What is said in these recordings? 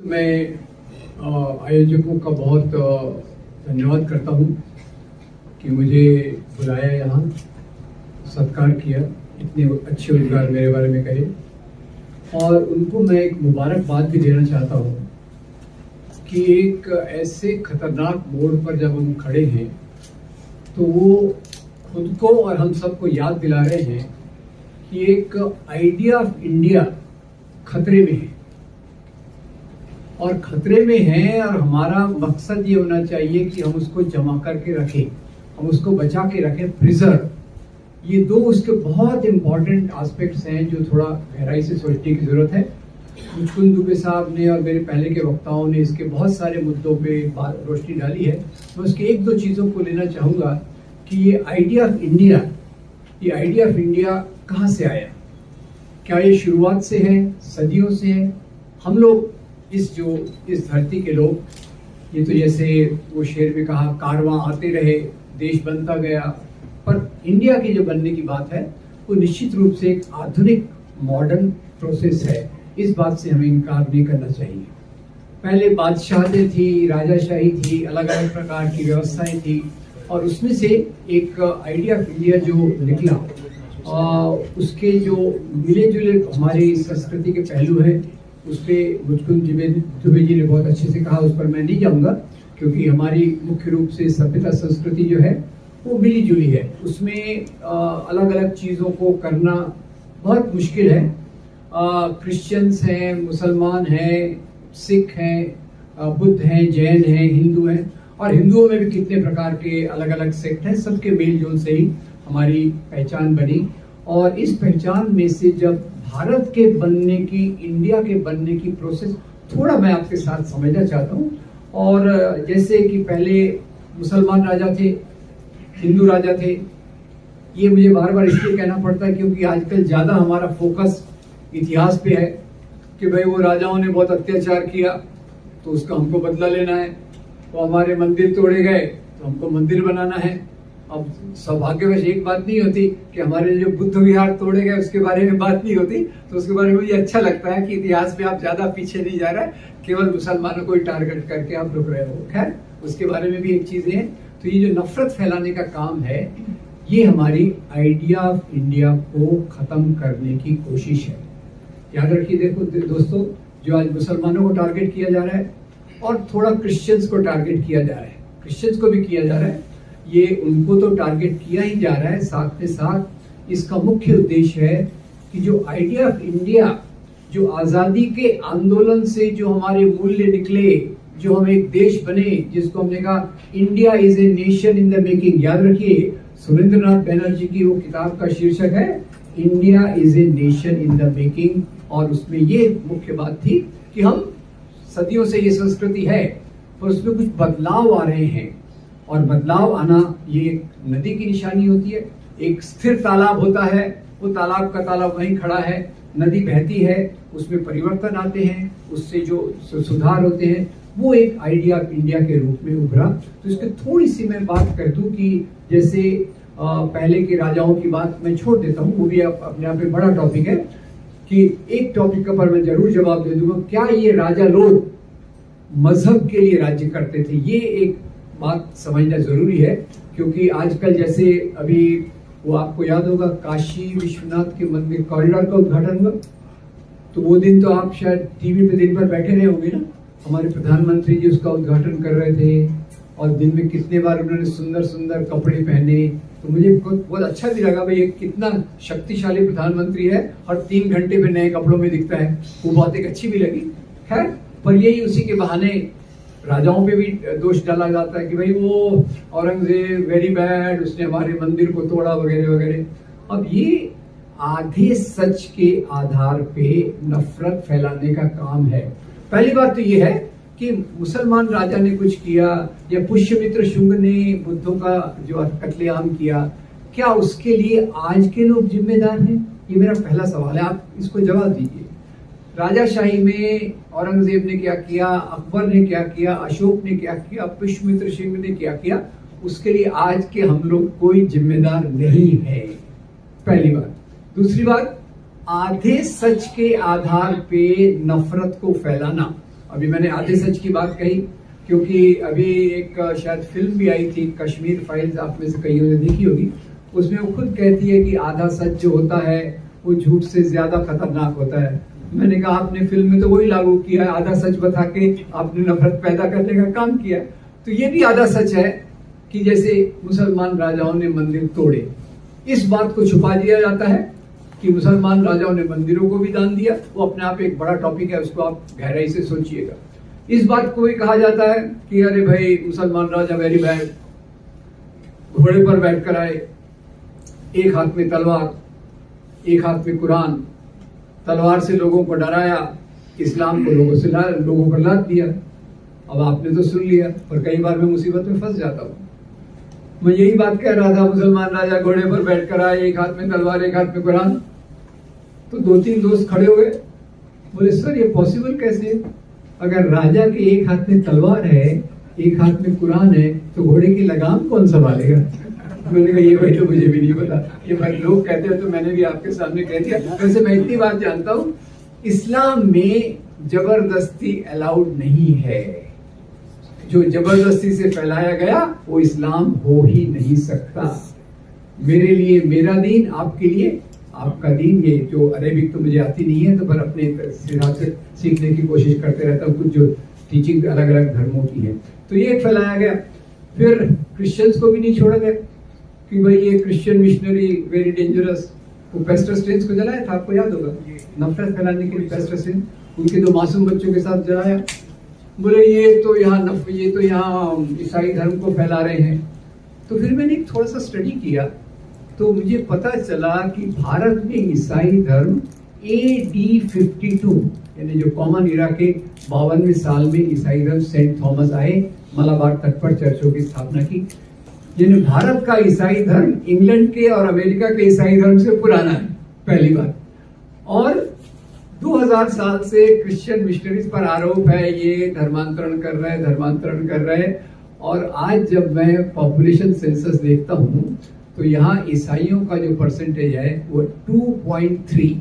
मैं आयोजकों का बहुत धन्यवाद करता हूँ कि मुझे बुलाया, यहाँ सत्कार किया, इतने अच्छे उद्गार मेरे बारे में कहे, और उनको मैं एक मुबारकबाद भी देना चाहता हूँ कि एक ऐसे खतरनाक मोड़ पर जब हम खड़े हैं तो वो खुद को और हम सबको याद दिला रहे हैं कि एक आइडिया ऑफ इंडिया खतरे में है, और खतरे में है, और हमारा मकसद ये होना चाहिए कि हम उसको जमा करके रखें, हम उसको बचा के रखें, प्रिजर्व। ये दो उसके बहुत इंपॉर्टेंट एस्पेक्ट्स हैं जो थोड़ा गहराई से सोचने की जरूरत है। मुचकुंद दुबे साहब ने और मेरे पहले के वक्ताओं ने इसके बहुत सारे मुद्दों पे रोशनी डाली है। मैं उसके एक दो चीज़ों को लेना चाहूँगा कि ये आइडिया ऑफ इंडिया, ये आइडिया ऑफ इंडिया कहाँ से आया? क्या ये शुरुआत से है, सदियों से है? हम लोग इस धरती के लोग, ये तो जैसे वो शेर में कहा, कारवां आते रहे, देश बनता गया, पर इंडिया की जो बनने की बात है वो निश्चित रूप से एक आधुनिक मॉडर्न प्रोसेस है। इस बात से हमें इनकार नहीं करना चाहिए। पहले बादशाहतें थी, राजाशाही थी, अलग अलग प्रकार की व्यवस्थाएं थी, और उसमें से एक आइडिया ऑफ इंडिया जो निकला, उसके जो मिले जुले हमारी संस्कृति के पहलू हैं, उस पर मुचकुंद दुबे जी ने बहुत अच्छे से कहा, उस पर मैं नहीं जाऊंगा, क्योंकि हमारी मुख्य रूप से सभ्यता संस्कृति जो है वो मिली जुली है। उसमें अलग अलग चीज़ों को करना बहुत मुश्किल है। क्रिश्चियंस हैं, मुसलमान हैं, सिख हैं, बुद्ध हैं, जैन हैं, हिंदू हैं, और हिंदुओं में भी कितने प्रकार के अलग अलग सेक्ट हैं। सबके मेल जोल से ही हमारी पहचान बनी, और इस पहचान में से जब भारत के बनने की, इंडिया के बनने की प्रोसेस थोड़ा मैं आपके साथ समझना चाहता हूँ। और जैसे कि पहले मुसलमान राजा थे, हिंदू राजा थे, ये मुझे बार बार इसलिए कहना पड़ता है क्योंकि आजकल ज़्यादा हमारा फोकस इतिहास पे है कि भाई वो राजाओं ने बहुत अत्याचार किया तो उसका हमको बदला लेना है, वो हमारे मंदिर तोड़े गए तो हमको मंदिर बनाना है। अब सौभाग्यवश एक बात नहीं होती कि हमारे जो बुद्ध विहार तोड़े गए उसके बारे में बात नहीं होती, तो उसके बारे में मुझे अच्छा लगता है कि इतिहास में आप ज्यादा पीछे नहीं जा रहे, केवल मुसलमानों को ही टारगेट करके आप रुक रहे हो। खैर, उसके बारे में भी एक चीजें हैं। तो ये जो नफरत फैलाने का काम है, ये हमारी आइडिया ऑफ इंडिया को खत्म करने की कोशिश है। याद रखिए, देखो दोस्तों, जो आज मुसलमानों को टारगेट किया जा रहा है और थोड़ा क्रिश्चियंस को टारगेट किया जा रहा है, क्रिश्चियंस को भी किया जा रहा है, ये उनको तो टारगेट किया ही जा रहा है, साथ में साथ इसका मुख्य उद्देश्य है कि जो आइडिया ऑफ इंडिया, जो आजादी के आंदोलन से जो हमारे मूल्य निकले, जो हम एक देश बने, जिसको हमने कहा India is a nation in the making. याद रखिए, सुरेंद्रनाथ बैनर्जी की वो किताब का शीर्षक है India is a nation in the making, और उसमें ये मुख्य बात थी कि हम सदियों से ये संस्कृति है, पर उसमें कुछ बदलाव आ रहे हैं, और बदलाव आना ये एक नदी की निशानी होती है। एक स्थिर तालाब होता है, वो तालाब का तालाब वहीं खड़ा है, नदी बहती है, उसमें परिवर्तन आते हैं, उससे जो सुधार होते हैं, वो एक आइडिया ऑफ इंडिया के रूप में उभरा। तो इसकी थोड़ी सी मैं बात कर दूं कि जैसे पहले के राजाओं की बात मैं छोड़ देता हूँ, वो भी अपने आप में बड़ा टॉपिक है, कि एक टॉपिक का पर मैं जरूर जवाब दे दूंगा, क्या ये राजा लोग मजहब के लिए राज्य करते थे? ये एक बात समझना जरूरी है, क्योंकि आजकल जैसे अभी वो आपको याद होगा, काशी विश्वनाथ के मंदिर कॉरिडोर का उद्घाटन हुआ, तो वो दिन तो आप शायद टीवी पे दिन भर बैठे रहे होंगे ना। हमारे प्रधानमंत्री जी उसका उद्घाटन कर रहे थे, और दिन में कितने बार उन्होंने सुंदर सुंदर कपड़े पहने, तो मुझे बहुत अच्छा भी लगा, भाई ये कितना शक्तिशाली प्रधानमंत्री है, हर 3 घंटे में नए कपड़ों में दिखता है। वो बात एक अच्छी भी लगी। खैर, पर यही उसी के बहाने राजाओं पे भी दोष डाला जाता है कि भाई वो औरंगजेब वेरी बैड, उसने हमारे मंदिर को तोड़ा वगैरह वगैरह। अब ये आधे सच के आधार पे नफरत फैलाने का काम है। पहली बात तो ये है कि मुसलमान राजा ने कुछ किया, या पुष्यमित्र शुंग ने बुद्धों का जो कत्लेआम किया, क्या उसके लिए आज के लोग जिम्मेदार हैं? ये मेरा पहला सवाल है, आप इसको जवाब दीजिए। राजाशाही में औरंगजेब ने क्या किया, अकबर ने क्या किया, अशोक ने क्या किया, पुष्यमित्र सिंह ने क्या किया, उसके लिए आज के हम लोग कोई जिम्मेदार नहीं है, पहली बात। दूसरी बात, आधे सच के आधार पे नफरत को फैलाना, अभी मैंने आधे सच की बात कही, क्योंकि अभी एक शायद फिल्म भी आई थी कश्मीर फाइल्स, आप में से कईयों ने देखी होगी। उसमें वो खुद कहती है कि आधा सच जो होता है वो झूठ से ज्यादा खतरनाक होता है। मैंने कहा आपने फिल्म में तो वही लागू किया है, आधा सच बता के आपने नफरत पैदा करने का काम किया। तो ये भी आधा सच है कि जैसे मुसलमान राजाओं ने मंदिर तोड़े, इस बात को छुपा दिया जाता है कि मुसलमान राजाओं ने मंदिरों को भी दान दिया। वो अपने आप एक बड़ा टॉपिक है, उसको आप गहराई से सोचिएगा। इस बात को भी कहा जाता है कि अरे भाई मुसलमान राजा वेरी बैड, घोड़े पर बैठ कर आए, एक हाथ में तलवार एक हाथ में कुरान, तलवार से लोगों को डराया, इस्लाम को लोगों को लाद दिया। अब आपने तो सुन लिया, और कई बार मैं मुसीबत में फंस जाता हूँ। मैं यही बात कह रहा था, मुसलमान राजा घोड़े पर बैठ कर आए, एक हाथ में तलवार एक हाथ में कुरान। तो 2-3 दोस्त खड़े हो गए, बोले सर ये पॉसिबल कैसे? अगर राजा के एक हाथ में तलवार है, एक हाथ में कुरान है, तो घोड़े की लगाम कौन संभालेगा? मैंने कहा ये भाई तो मुझे भी नहीं पता, ये भाई लोग कहते हैं तो मैंने भी आपके सामने कह दिया। वैसे मैं इतनी बात जानता हूँ, इस्लाम में जबरदस्ती अलाउड नहीं है। जो जबरदस्ती से फैलाया गया वो इस्लाम हो ही नहीं सकता। मेरे लिए मेरा दीन, आपके लिए आपका दीन। ये जो अरेबिक तो मुझे आती नहीं है, तो पर अपने हिसाब से सीखने की कोशिश करते रहता हूँ। कुछ जो टीचिंग अलग अलग धर्मों की है, तो ये फैलाया गया। फिर क्रिश्चियंस को भी नहीं छोड़ा गया कि भाई ये क्रिश्चियन मिशनरी वेरी डेंजरस। वो पेस्टर स्टेन्स को जलाया था, आपको याद होगा, नफरत फैलाने के लिए पेस्टर स्टेन उनके 2 मासूम बच्चों के साथ जलाया। बोले ये तो यहाँ ईसाई धर्म को फैला रहे हैं। तो फिर मैंने थोड़ा सा स्टडी किया, तो मुझे पता चला कि भारत में ईसाई धर्म AD 52 यानी जो कॉमन इरा के 52वें साल में ईसाई धर्म सेंट थॉमस आए, मलाबार तट पर चर्चों की स्थापना की। यानी भारत का ईसाई धर्म इंग्लैंड के और अमेरिका के ईसाई धर्म से पुराना है, पहली बात। और 2000 साल से क्रिश्चियन मिशनरीज पर आरोप है ये धर्मांतरण कर रहे हैं। और आज जब मैं पॉपुलेशन सेंसस देखता हूँ तो यहाँ ईसाइयों का जो परसेंटेज है वो 2.3।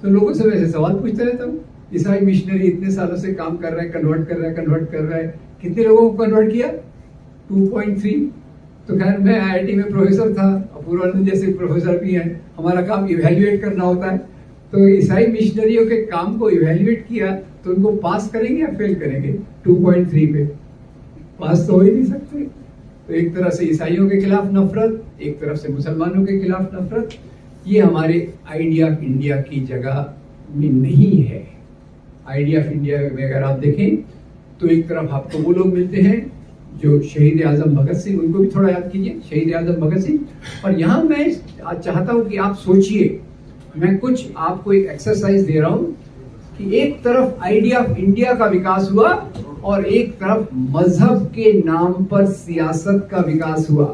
तो लोगों से वैसे सवाल पूछते रहता हूँ, ईसाई मिशनरी इतने सालों से काम कर रहे हैं, कन्वर्ट कर रहे हैं, कितने लोगों को कन्वर्ट किया? 2.3। तो खैर मैं IIT में प्रोफेसर था, अपूर्वानंद जैसे प्रोफेसर भी हैं, हमारा काम इवेल्युएट करना होता है। तो ईसाई मिशनरियों के काम को इवेल्युएट किया, तो उनको पास करेंगे या फेल करेंगे? 2.3 पे पास तो हो ही नहीं सकते। तो एक तरह से ईसाइयों के खिलाफ नफरत, एक तरफ से मुसलमानों के खिलाफ नफरत, ये हमारे आइडिया ऑफ इंडिया की जगह में नहीं है। आइडिया ऑफ इंडिया में अगर आप देखें तो एक तरफ आपको वो लोग मिलते हैं जो शहीद आजम भगत सिंह, उनको भी थोड़ा याद कीजिए, शहीद आजम भगत सिंह। और यहाँ मैं चाहता हूँ कि आप सोचिए, मैं कुछ आपको एक एक्सरसाइज दे रहा हूँ कि एक तरफ आइडिया ऑफ इंडिया का विकास हुआ और एक तरफ मजहब के नाम पर सियासत का विकास हुआ।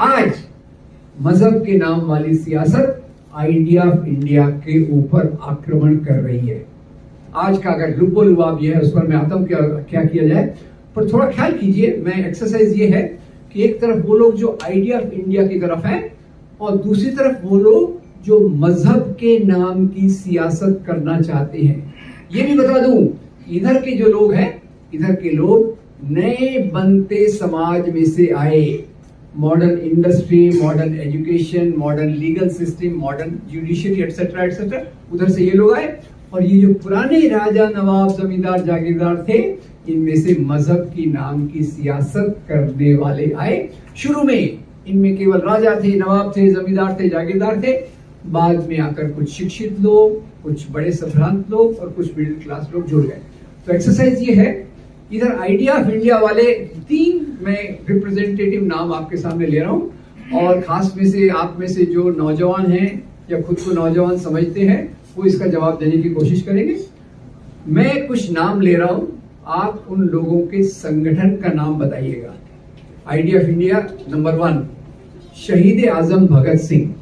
आज मजहब के नाम वाली सियासत आइडिया ऑफ इंडिया के ऊपर आक्रमण कर रही है। आज का अगर लुब्बो लुबाब ये है, उस पर मैं आता हूँ क्या किया जाए, पर थोड़ा ख्याल कीजिए। मैं एक्सरसाइज ये है कि एक तरफ वो लोग जो आइडिया ऑफ इंडिया की तरफ है और दूसरी तरफ वो लोग जो मजहब के नाम की सियासत करना चाहते हैं। ये भी बता दूं, इधर के जो लोग हैं, इधर के लोग नए बनते समाज में से आए। Modern industry, modern education, modern legal system, modern judiciary etcetera etcetera, उधर से ये लोग आए। और ये जो पुराने राजा नवाब जमींदार जागीरदार थे, इनमें से मजहब की नाम की सियासत करने वाले आए। शुरू में इनमें केवल राजा थे, नवाब थे, जमींदार थे, जागीरदार थे। बाद में आकर कुछ शिक्षित लोग, कुछ बड़े संभ्रांत लोग और कुछ मिडिल क्लास लोग जुड़ गए। तो एक्सरसाइज ये है, इधर आइडिया ऑफ इंडिया वाले 3 मैं रिप्रेजेंटेटिव नाम आपके सामने ले रहा हूं, और खास में से आप में से जो नौजवान हैं या खुद को नौजवान समझते हैं वो इसका जवाब देने की कोशिश करेंगे। मैं कुछ नाम ले रहा हूं, आप उन लोगों के संगठन का नाम बताइएगा। आइडिया ऑफ इंडिया नंबर 1, शहीद आजम भगत सिंह।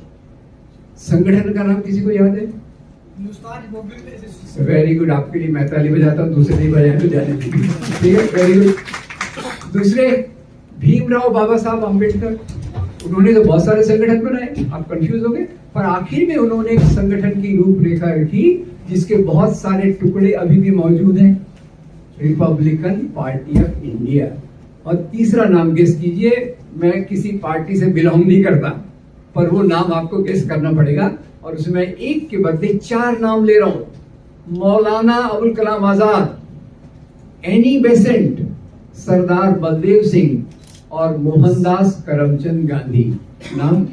संगठन का नाम किसी को याद है? वेरी गुड, आपके लिए मैं ताली बजाता हूँ, दूसरे नहीं बजाए तो जाने दीजिए, ठीक है, वेरी गुड। दूसरे भीमराव बाबा साहब अम्बेडकर, उन्होंने तो बहुत सारे संगठन बनाए, आप कंफ्यूज हो गए, पर आखिर में उन्होंने एक संगठन की रूपरेखा रखी जिसके बहुत सारे टुकड़े अभी भी मौजूद हैं। Republican party of India. और तीसरा नाम गेस कीजिए, मैं किसी पार्टी से बिलोंग नहीं करता, पर वो नाम आपको गेस करना पड़ेगा, और उसमें एक के बदले 4 नाम ले रहा हूं। मौलाना अबुल कलाम आजाद, एनी बेसेंट, सरदार बलदेव सिंह और मोहनदास करमचंद गांधी। नाम?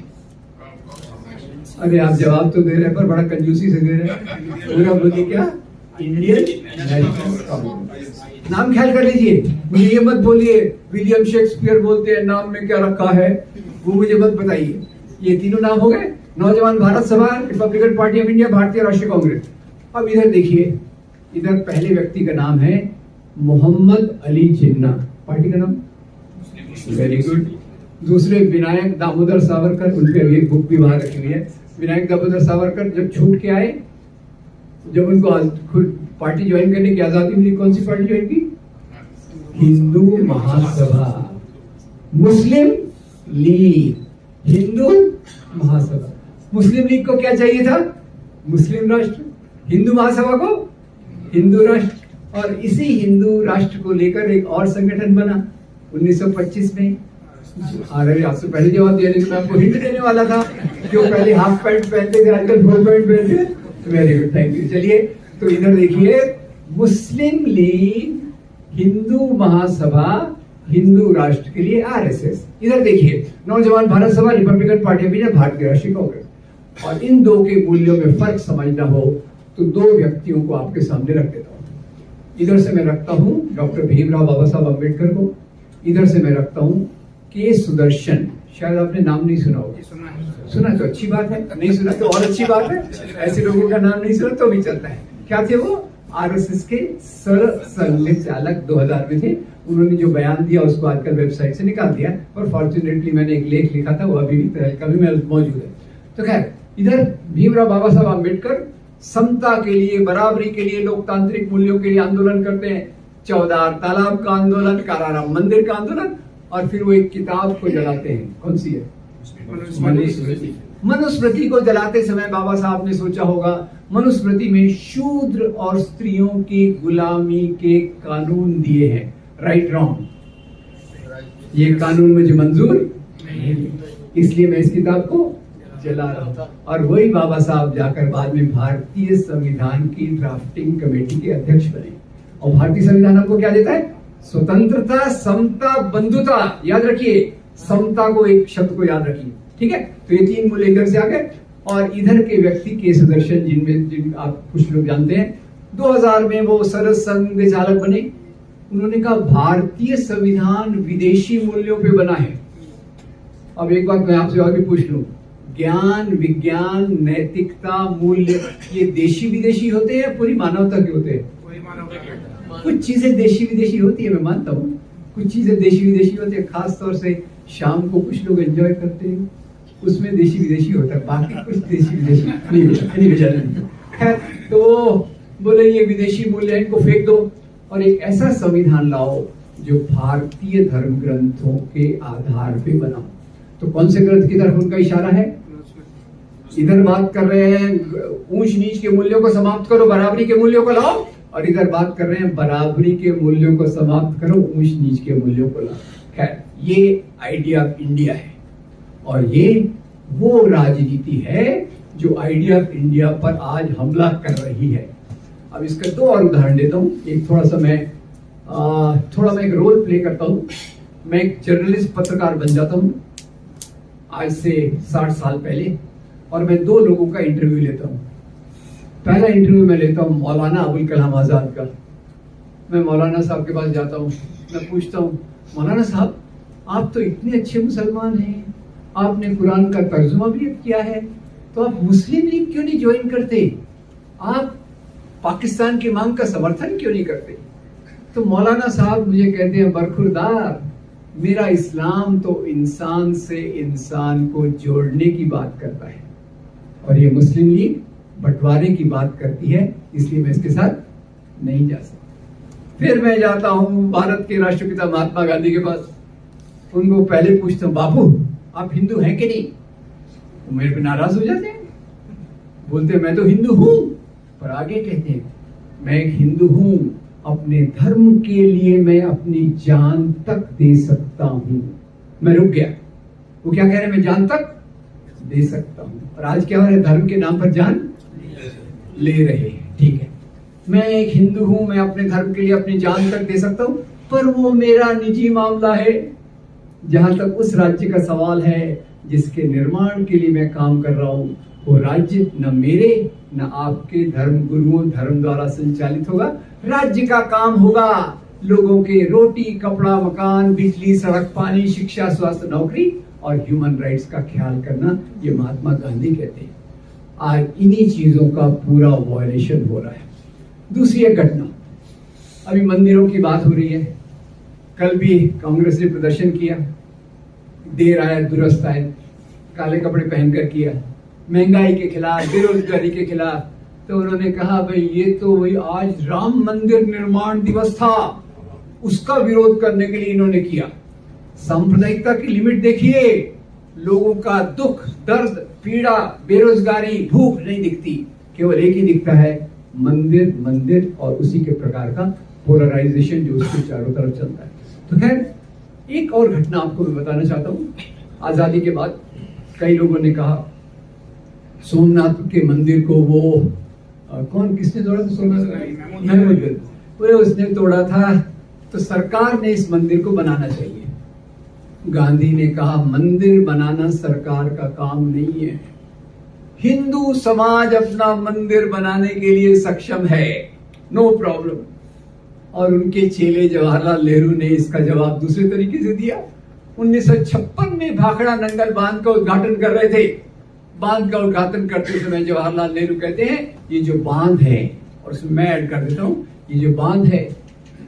अरे आप जवाब तो दे रहे हैं पर बड़ा कंजूसी से दे रहे हैं। पूरा बोलिए क्या? Indian national Congress. नाम ख्याल कर लीजिए, मुझे ये मत बोलिए विलियम शेक्सपियर बोलते हैं नाम में क्या रखा है, वो मुझे मत बताइए। ये तीनों नाम हो गए, नौजवान भारत सभा, रिपब्लिकन पार्टी ऑफ इंडिया, भारतीय राष्ट्रीय कांग्रेस। अब इधर देखिए, इधर पहले व्यक्ति का नाम है मोहम्मद अली जिन्ना, पार्टी का नाम? Very good. दूसरे विनायक दामोदर सावरकर, उनके अभी एक बुक भी बाहर रखी हुई है। विनायक दामोदर सावरकर जब छूट के आए, जब उनको खुद पार्टी ज्वाइन करने की आजादी मिली, कौन सी पार्टी ज्वाइन की? हिंदू महासभा। मुस्लिम लीग, हिंदू महासभा। मुस्लिम लीग को क्या चाहिए था? मुस्लिम राष्ट्र। हिंदू महासभा को हिंदू राष्ट्र। और इसी हिंदू राष्ट्र को लेकर एक और संगठन बना 1925 में। आपसे पहले जवाब दिया, लेकिन मैं आपको हिंट देने वाला था, जो पहले हाफ पैंट पहनते थे आजकल फुल पैंट पहनते हैं। Very good, thank you. चलिए, तो इधर देखिए, मुस्लिम लीग, हिंदू महासभा, हिंदू राष्ट्र के लिए आरएसएस। इधर देखिए, नौजवान भारत सभा, रिपब्लिकन पार्टी ऑफ इंडिया, भारतीय राष्ट्रीय कांग्रेस। और इन दो के मूल्यों में फर्क समझना हो तो 2 व्यक्तियों को आपके सामने रख देता हूं। इधर से मैं रखता हूं डॉक्टर भीमराव बाबा साहब अम्बेडकर को, इधर से मैं रखता हूं के सुदर्शन। शायद आपने नाम नहीं सुना होगा। सुना तो अच्छी बात है, नहीं सुना तो और अच्छी बात है। ऐसे लोगों का नाम नहीं सुना तो भी चलता है। क्या थे वो? आरएसएस के सरसंघचालक 2000 में थे। उन्होंने जो बयान दिया उसको आजकल वेबसाइट से निकाल दिया, और फॉर्चुनेटली मैंने एक लेख लिखा था, वो अभी भी तहलका में मौजूद है। तो खैर, इधर भीमराव बाबा साहब अम्बेडकर समता के लिए, बराबरी के लिए, लोकतांत्रिक मूल्यों के लिए आंदोलन करते हैं। 14 तालाब का आंदोलन, काराराम मंदिर का आंदोलन, और फिर वो एक किताब को जलाते हैं। कौन सी है? मनुस्मृति। मनुस्मृति को जलाते समय बाबा साहब ने सोचा होगा, मनुस्मृति में शूद्र और स्त्रियों की गुलामी के कानून दिए हैं। Right wrong? ये कानून मुझे मंजूर नहीं, इसलिए मैं इस किताब को जला रहा हूं। और वही बाबा साहब जाकर बाद में भारतीय संविधान की ड्राफ्टिंग कमेटी के अध्यक्ष बने। और भारतीय संविधान हमको क्या देता है? स्वतंत्रता, समता, बंधुता। याद रखिए, समता को, एक शब्द को याद रखिए, ठीक है? तो ये 3 मूल्य इधर से आ गए। और इधर के व्यक्ति के सुदर्शन, जिन आप कुछ लोग जानते हैं, 2000 में वो सरसंघचालक बने। उन्होंने कहा भारतीय संविधान विदेशी मूल्यों पे बना है। अब एक बात मैं आपसे और भी पूछ लूं, ज्ञान, विज्ञान, नैतिकता, मूल्य, ये देशी विदेशी होते हैं, पूरी मानवता के होते हैं? कुछ चीजें देशी विदेशी होती है, मैं मानता हूँ, कुछ चीजें देशी विदेशी होती है। खास तौर से शाम को कुछ लोग एंजॉय करते हैं, उसमें देशी विदेशी होता है, बाकी कुछ देशी विदेशी नहीं होता। खैर, तो बोले ये विदेशी मूल्य है, इनको फेंक दो और एक ऐसा संविधान लाओ जो भारतीय धर्म ग्रंथों के आधार पे बनाओ। तो कौन से ग्रंथ की तरफ उनका इशारा है? इधर बात कर रहे हैं ऊंच नीच के मूल्यों को समाप्त करो, बराबरी के मूल्यों को लाओ, और इधर बात कर रहे हैं बराबरी के मूल्यों को समाप्त करो, ऊंच नीच के मूल्यों को लाओ। खैर, ये आइडिया ऑफ इंडिया है, और ये वो राजनीति है जो आइडिया ऑफ इंडिया पर आज हमला कर रही है। अब इसका 2 और उदाहरण देता हूँ। एक थोड़ा मैं एक रोल प्ले करता हूँ। मैं एक जर्नलिस्ट, पत्रकार बन जाता हूँ आज से 60 साल पहले, और मैं 2 लोगों का इंटरव्यू लेता हूँ। पहला इंटरव्यू मैं लेता हूँ मौलाना अबुल कलाम आजाद का। मैं मौलाना साहब के पास जाता हूँ, मैं पूछता हूँ, मौलाना साहब आप तो इतने अच्छे मुसलमान हैं, आपने कुरान का तर्जुमा भी किया है, तो आप मुस्लिम लीग क्यों नहीं ज्वाइन करते? आप पाकिस्तान की मांग का समर्थन क्यों नहीं करते? तो मौलाना साहब मुझे कहते हैं, बरखुरदार, मेरा इस्लाम तो इंसान से इंसान को जोड़ने की बात करता है, और ये मुस्लिम लीग बंटवारे की बात करती है, इसलिए मैं इसके साथ नहीं जा सकता। फिर मैं जाता हूँ भारत के राष्ट्रपिता महात्मा गांधी के पास। उनको पहले पूछता हूँ, बापू आप हिंदू हैं कि नहीं? वो मेरे पे नाराज हो जाते हैं, बोलते हैं मैं तो हिंदू हूँ, पर आगे कहते हैं मैं एक हिंदू हूँ अपने धर्म के लिए मैं अपनी जान तक दे सकता हूं। मैं रुक गया। वो क्या कह रहे हैं? मैं जान तक दे सकता हूं। और आज क्या हो रहा है? धर्म के नाम पर जान ले रहे हैं। ठीक है, मैं एक हिंदू हूं, मैं अपने धर्म के लिए अपनी जान तक दे सकता हूं, पर वो मेरा निजी मामला है। जहां तक उस राज्य का सवाल है जिसके निर्माण के लिए मैं काम कर रहा हूं, वो राज्य न मेरे न आपके धर्म गुरुओं धर्म द्वारा संचालित होगा। राज्य का काम होगा लोगों के रोटी कपड़ा मकान बिजली सड़क पानी शिक्षा स्वास्थ्य नौकरी और ह्यूमन राइट्स का ख्याल करना। ये महात्मा गांधी कहते हैं। आज इन्हीं चीजों का पूरा वायलेशन हो रहा है। दूसरी एक घटना, अभी मंदिरों की बात हो रही है। कल भी कांग्रेस ने प्रदर्शन किया, देर आया दुरुस्त आए, काले कपड़े पहनकर किया, महंगाई के खिलाफ बेरोजगारी के खिलाफ। तो उन्होंने कहा भाई ये तो वही आज राम मंदिर निर्माण दिवस था, उसका विरोध करने के लिए इन्होंने किया। सांप्रदायिकता की लिमिट देखिए। लोगों का दुख दर्द पीड़ा बेरोजगारी भूख नहीं दिखती, केवल एक ही दिखता है, मंदिर मंदिर और उसी के प्रकार का पोलराइजेशन जो उसके चारों तरफ चलता है। तो खैर एक और घटना आपको मैं बताना चाहता हूँ। आजादी के बाद कई लोगों ने कहा सोमनाथ के मंदिर को वो कौन किसने तोड़ा था? सोमनाथ महमूद उसने तोड़ा था, तो सरकार ने इस मंदिर को बनाना चाहिए। गांधी ने कहा मंदिर बनाना सरकार का काम नहीं है, हिंदू समाज अपना मंदिर बनाने के लिए सक्षम है, नो प्रॉब्लम। और उनके चेले जवाहरलाल नेहरू ने इसका जवाब दूसरे तरीके से दिया। 1956 में भाखड़ा नंगल बांध का उद्घाटन कर रहे थे। बांध का उद्घाटन करते समय जवाहरलाल नेहरू कहते हैं ये जो बांध है, और उसमें मैं ऐड कर देता हूँ, ये जो बांध है,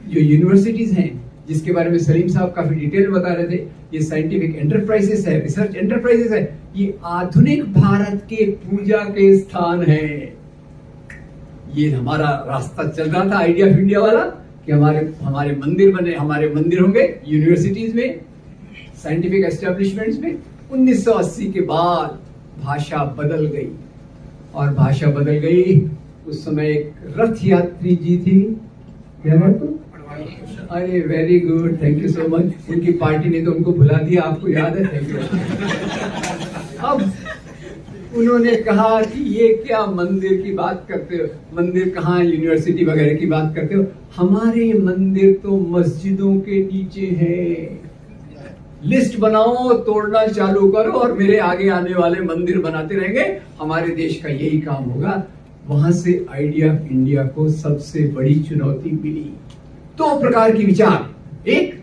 जो यूनिवर्सिटीज हैं जिसके बारे में सलीम साहब काफी डिटेल में बता रहे थे, ये साइंटिफिक एंटरप्राइजेस है, रिसर्च एंटरप्राइजेस है, ये आधुनिक भारत के पूजा के स्थान है। ये हमारा रास्ता चल रहा था आइडिया ऑफ इंडिया वाला कि हमारे मंदिर बने, हमारे मंदिर होंगे यूनिवर्सिटीज में साइंटिफिक एस्टेब्लिशमेंट्स में। 1980 के बाद भाषा बदल गई, और भाषा बदल गई। उस समय एक रथ यात्री जी थी, क्या नाम तो? अरे very good, thank you so much. उनकी पार्टी ने तो उनको भुला दिया, आपको याद है? Thank you. अब उन्होंने कहा कि ये क्या मंदिर की बात करते हो, मंदिर कहाँ, यूनिवर्सिटी वगैरह की बात करते हो, हमारे मंदिर तो मस्जिदों के नीचे है। लिस्ट बनाओ, तोड़ना चालू करो और मेरे आगे आने वाले मंदिर बनाते रहेंगे, हमारे देश का यही काम होगा। वहां से आइडिया ऑफ इंडिया को सबसे बड़ी चुनौती मिली। दो प्रकार की विचार, एक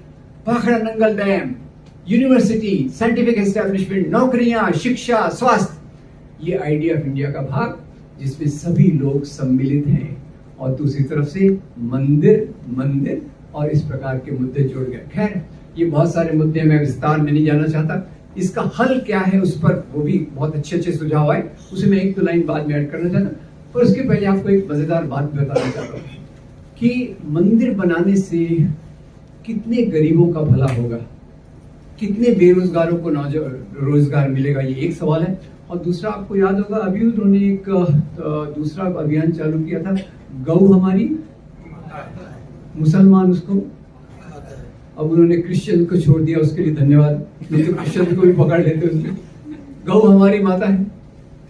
Bhakra Nangal dam, university, scientific establishment, नौकरियां, शिक्षा, स्वास्थ्य, ये आइडिया ऑफ इंडिया का भाग जिसमें सभी लोग सम्मिलित हैं। और दूसरी तरफ से मंदिर मंदिर और इस प्रकार के मुद्दे जुड़ गए। खैर ये बहुत सारे मुद्दे, मैं विस्तार में नहीं जाना चाहता। इसका हल क्या है उस पर वो भी बहुत अच्छे अच्छे सुझाव आए, उसे मैं एक दो लाइन बाद में ऐड करना चाहता। पर उसके पहले आपको एक मजेदार बात बताना चाहता हूँ कि मंदिर बनाने से कितने गरीबों का भला होगा, कितने बेरोजगारों को रोजगार मिलेगा, ये एक सवाल है। और दूसरा, आपको याद होगा अभी उन्होंने एक दूसरा अभियान चालू किया था, गौ हमारी, मुसलमान उसको, अब उन्होंने क्रिश्चियन को छोड़ दिया, उसके लिए धन्यवाद, नहीं तो क्रिश्चियन को भी पकड़ लेते उसमें। गौ हमारी माता है।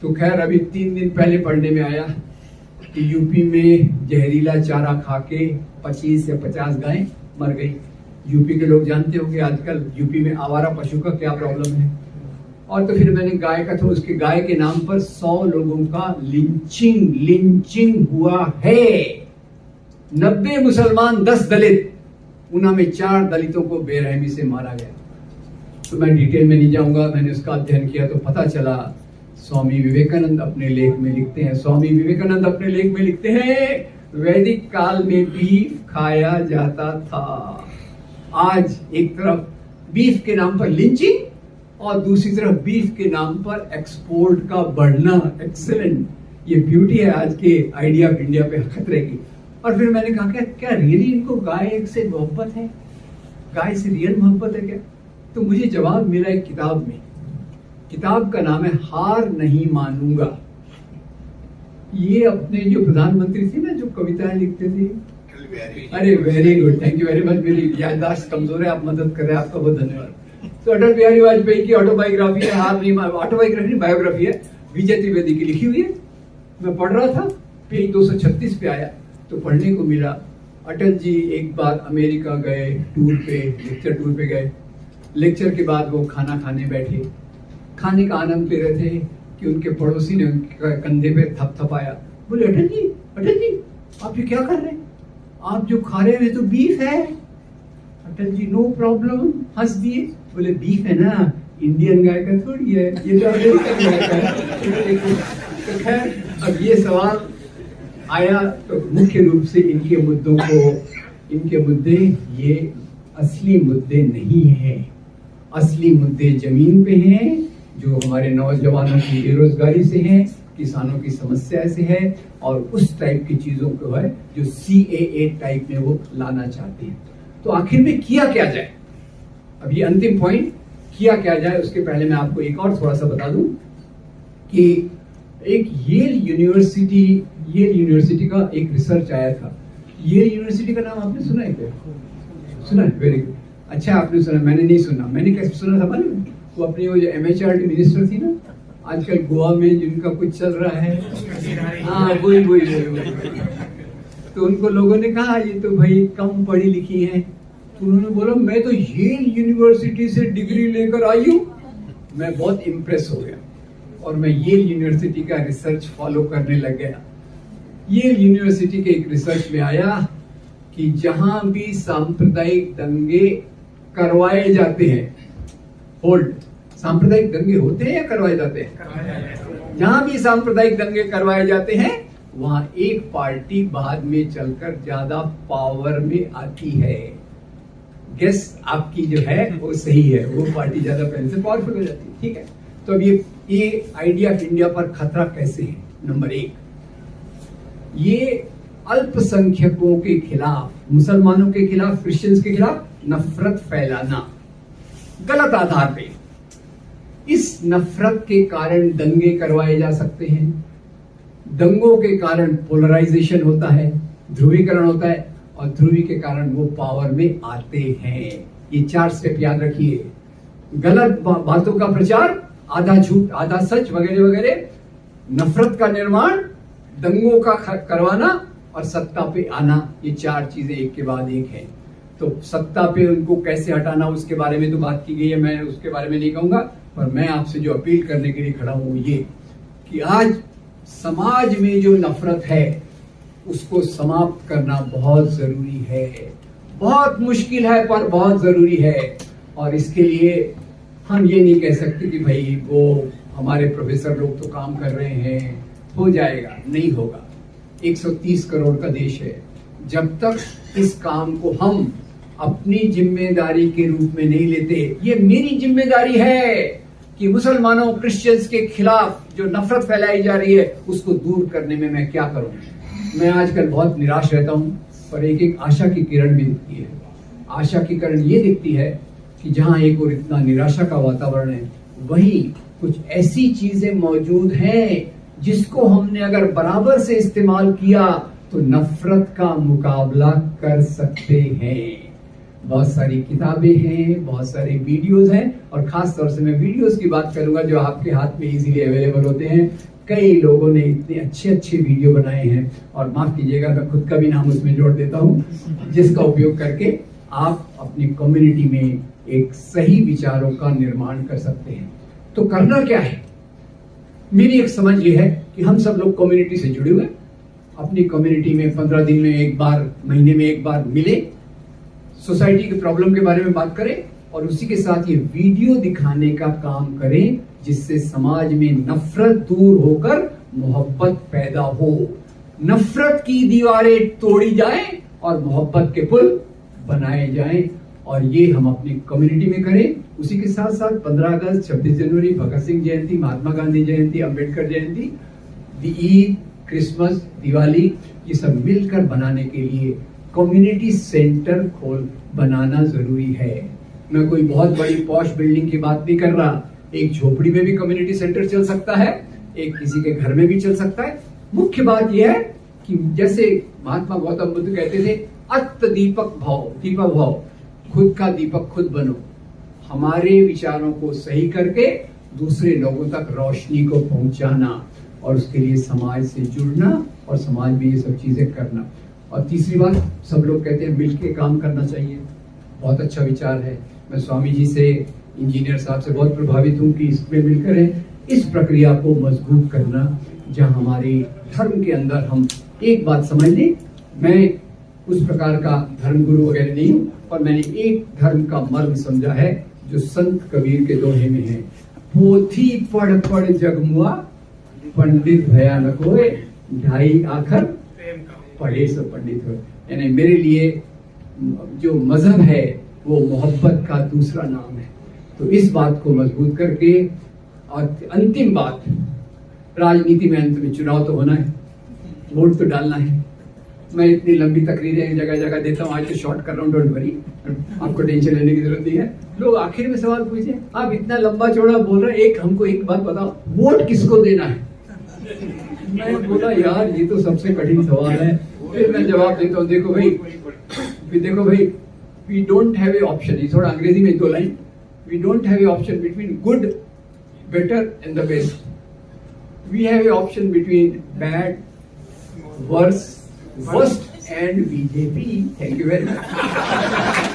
तो खैर अभी 3 दिन पहले पढ़ने में आया कि यूपी में जहरीला चारा खा के 25 या 50 गायें मर गई। यूपी के लोग जानते होंगे आजकल यूपी में आवारा पशु का क्या प्रॉब्लम है। और तो फिर मैंने गाय का, तो उसके गाय के नाम पर 100 लोगों का लिंचिंग हुआ है। 90 मुसलमान 10 दलित, उन्होंने में 4 दलितों को बेरहमी से मारा गया। तो मैं डिटेल में नहीं जाऊंगा, मैंने उसका अध्ययन किया तो पता चला स्वामी विवेकानंद अपने लेख में लिखते हैं, वैदिक काल में बीफ खाया जाता था। आज एक तरफ बीफ के नाम पर लिंचिंग और दूसरी तरफ बीफ के नाम पर एक्सपोर्ट का बढ़ना। एक्सेलेंट, ये ब्यूटी है आज के आइडिया ऑफ इंडिया पे खतरे की। और फिर मैंने कहा क्या रियली इनको गाय से मोहब्बत है, गाय से रियल मोहब्बत है क्या? तो मुझे जवाब मिला एक किताब में। किताब का नाम है हार नहीं मानूंगा। ये अपने जो प्रधानमंत्री थे ना, जो कविताएं लिखते थे, अरे very good, thank you very much. मेरी याददाश्त कमजोर है, आप मदद कर रहे हैं, आपका बहुत धन्यवाद। तो अटल बिहारी वाजपेयी की ऑटोबायोग्राफी है, ऑटोबायोग्राफी बायोग्राफी है, विजय त्रिवेदी की लिखी हुई है। मैं पढ़ रहा था, पेज 236 पे आया तो पढ़ने को मिला, अटल जी एक बार अमेरिका गए टूर पे, लेक्चर टूर पे गए। लेक्चर के बाद वो खाना खाने बैठे, खाने का आनंद ले रहे थे कि उनके पड़ोसी ने उनके कंधे पे थपथपाया, बोले अटल जी आप ये क्या कर रहे हैं, आप जो खा रहे हैं तो बीफ है। अटल जी नो प्रॉब्लम, हंस दिए, बोले बीफ है ना, इंडियन गाय का थोड़ी है, ये तो अमेरिकन गाय का है। तो खैर अब ये सवाल आया तो मुख्य रूप से इनके मुद्दे ये असली मुद्दे नहीं हैं। असली मुद्दे जमीन पे हैं, जो हमारे नौजवानों की बेरोजगारी से हैं, किसानों की समस्या से है, और उस टाइप की चीजों को है जो CAA टाइप में वो लाना चाहते हैं। तो आखिर में किया क्या जाए, अब ये अंतिम पॉइंट, किया क्या जाए उसके पहले मैं आपको एक और थोड़ा सा बता दूं कि एक येल यूनिवर्सिटी का एक रिसर्च आया था। येल यूनिवर्सिटी का नाम आपने सुना है क्या? सुना है, वेरी गुड, अच्छा आपने सुना, मैंने नहीं सुना। मैंने कैसे सुना था मालूम है? वो अपनी वो जो MHRD मिनिस्टर थी ना, आजकल गोवा में जिनका कुछ चल रहा है, हाँ वही। तो उनको लोगों ने कहा ये तो भाई कम पढ़ी लिखी है, तो उन्होंने बोला मैं तो येल यूनिवर्सिटी से डिग्री लेकर आई हूँ। मैं बहुत इम्प्रेस हो गया और मैं येल यूनिवर्सिटी का रिसर्च फॉलो करने लग गया। येल यूनिवर्सिटी के एक रिसर्च में आया कि जहां भी सांप्रदायिक दंगे करवाए जाते हैं, होल्ड, सांप्रदायिक दंगे होते हैं या करवाए जाते हैं? जहां भी सांप्रदायिक दंगे करवाए जाते हैं वहां एक पार्टी बाद में चलकर ज्यादा पावर में आती है। गेस आपकी जो है वो सही है, वो पार्टी ज्यादा पहले से पावरफुल हो जाती है, ठीक है। तो अब ये आइडिया ऑफ इंडिया पर खतरा कैसे है? नंबर 1, ये अल्पसंख्यकों के खिलाफ, मुसलमानों के खिलाफ, क्रिश्चियंस के खिलाफ नफरत फैलाना गलत आधार पे। इस नफरत के कारण दंगे करवाए जा सकते हैं, दंगों के कारण पोलराइजेशन होता है, ध्रुवीकरण होता है, और ध्रुवी के कारण वो पावर में आते हैं। ये 4 स्टेप याद रखिए। गलत बातों का प्रचार, आधा झूठ आधा सच वगैरह वगैरह, नफरत का निर्माण, दंगों का करवाना और सत्ता पे आना, ये 4 चीजें एक के बाद एक है। तो सत्ता पे उनको कैसे हटाना उसके बारे में तो बात की गई है, मैं उसके बारे में नहीं कहूंगा, पर मैं आपसे जो अपील करने के लिए खड़ा हूं ये कि आज समाज में जो नफरत है उसको समाप्त करना बहुत जरूरी है। बहुत मुश्किल है पर बहुत जरूरी है, और इसके लिए हम ये नहीं कह सकते कि भाई वो हमारे प्रोफेसर लोग तो काम कर रहे हैं, हो जाएगा, नहीं होगा। 130 करोड़ का देश है, जब तक इस काम को हम अपनी जिम्मेदारी के रूप में नहीं लेते, ये मेरी जिम्मेदारी है कि मुसलमानों, क्रिश्चियंस के खिलाफ जो नफरत फैलाई जा रही है उसको दूर करने में मैं क्या करूं। मैं आजकल बहुत निराश रहता हूं, पर एक आशा की किरण भी दिखती है। आशा की किरण ये दिखती है कि जहां एक और इतना निराशा का वातावरण है, वहीं कुछ ऐसी चीजें मौजूद हैं जिसको हमने अगर बराबर से इस्तेमाल किया तो नफरत का मुकाबला कर सकते हैं। बहुत सारी किताबें हैं, बहुत सारे वीडियोस हैं, और खास तौर से मैं वीडियोस की बात करूंगा जो आपके हाथ में इजीली अवेलेबल होते हैं। कई लोगों ने इतने अच्छे वीडियो बनाए हैं, और माफ कीजिएगा मैं खुद का भी नाम उसमें जोड़ देता हूं, जिसका उपयोग करके आप अपनी कम्युनिटी में एक सही विचारों का निर्माण कर सकते हैं। तो करना क्या है? मेरी एक समझ ये है कि हम सब लोग कम्युनिटी से जुड़े हुए, अपनी कम्युनिटी में 15 दिन में एक बार, महीने में एक बार मिले, सोसाइटी के प्रॉब्लम के बारे में बात करें, और उसी के साथ ये वीडियो दिखाने का काम करें जिससे समाज में नफरत दूर होकर मोहब्बत पैदा हो, नफरत की दीवारें तोड़ी जाएं और मोहब्बत के पुल बनाए जाएं। और ये हम अपनी कम्युनिटी में करें। उसी के साथ साथ 15 अगस्त, 26 जनवरी, भगत सिंह जयंती, महात्मा गांधी जयंती, अंबेडकर जयंती, ईद, क्रिसमस, दिवाली, ये सब मिलकर बनाने के लिए कम्युनिटी सेंटर बनाना जरूरी है। मैं कोई बहुत बड़ी पॉश बिल्डिंग की बात नहीं कर रहा, एक झोपड़ी में भी कम्युनिटी सेंटर चल सकता है, एक किसी के घर में भी चल सकता है। मुख्य बात यह है कि जैसे महात्मा गौतम बुद्ध कहते थे अत दीपक भाव, खुद का दीपक खुद बनो। हमारे विचारों को सही करके दूसरे लोगों तक रोशनी को पहुंचाना और उसके लिए समाज से जुड़ना और समाज में ये सब चीजें करना। और तीसरी बात, सब लोग कहते हैं मिलके काम करना चाहिए, बहुत अच्छा विचार है। मैं स्वामी जी से, इंजीनियर साहब से बहुत प्रभावित हूँ कि इसमें मिलकर है इस प्रक्रिया को मजबूत करना, जहाँ हमारे धर्म के अंदर हम एक बात समझ लें। मैं उस प्रकार का धर्म गुरु वगैरह नहीं हूँ, पर मैंने एक धर्म का मर्म समझा है जो संत कबीर के दोहे में है, पोथी पढ़ पढ़ जगमुआ, पंडित भयानक होए, ढाई आखर पढ़े सो पंडित हो। यानी मेरे लिए जो मजहब है वो मोहब्बत का दूसरा नाम है। तो इस बात को मजबूत करके, और अंतिम बात, राजनीति में अंत में चुनाव तो होना है, वोट तो डालना है। मैं इतनी लंबी तकरीरें जगह जगह देता हूँ, आज तो शॉर्ट कर रहा हूँ, डोंट वरी, आपको टेंशन लेने की जरूरत नहीं है। लोग आखिर में सवाल पूछे, आप इतना लंबा चौड़ा बोल रहे हैं, हमको एक बात बताओ, वोट किसको देना है? मैं बोला यार ये तो सबसे कठिन सवाल है। फिर मैं जवाब देता हूँ, देखो भाई, we don't have a option. ये थोड़ा अंग्रेजी में 2 line, we don't have a option between good, better and the best. We have a option between bad, worst and BJP. Thank you very much.